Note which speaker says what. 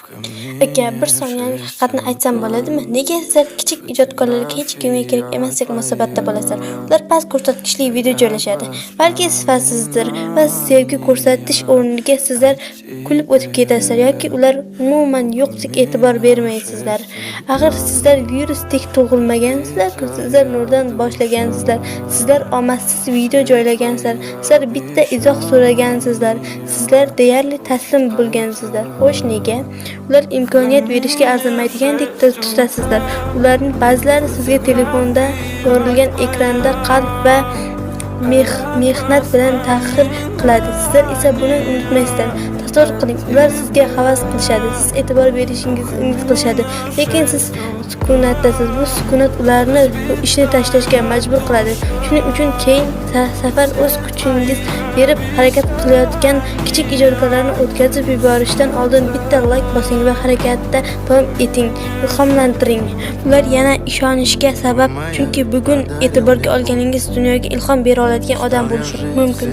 Speaker 1: Aka, bir soniyalik haqiqatni aytsam bo'ladimi? Nega sizlar kichik ijodkorlarga hech kimga kerak emasdek munosabatda bo'lasizlar? Ular past ko'rsatkichli video joylashadi. Balki sifatsizdir va sevgi ko'rsatish o'rniga sizlar kulib o'tib ketasizlar yoki ular umuman yo'qdek e'tibor bermaysizlar. Axir sizlar virusdek tug'ilmagansizlar-ku, sizlar nurdan boshlagansizlar. Sizlar omadsiz video joylagansizlar. Sizlar bitta izoh so'ragansizlar. Sizlar deyarli taslim bo'lgansizlar. Xo'sh, nega? Ular imkoniyat berishga arzimaydigandek tutasizlar. Ularning ba'zilari sizga telefonda yorilgan ekranda qalb va mehnat bilan tahqir qiladi. Sizlar esa buni unutmaysizlar. Tasavvur qiling, ular sizga havas qilishadi, siz e'tibor berishingizni umid qilishadi, lekin siz sukunatdasiz. Bu sukunat ularni bu ishni tashlashga majbur qiladi. Shuning uchun keyin safar o'z kuchingiz berib harakat qilayotgan kichik ijodkorlarni o'tkazib yuborishdan oldin bitta like bosing va harakatda davom eting, ilhomlantiring. Ular yana ishonishga sabab, chunki bugun e'tiborga olganingiz dunyoga ilhom bera oladigan odam bo'lishi mumkin.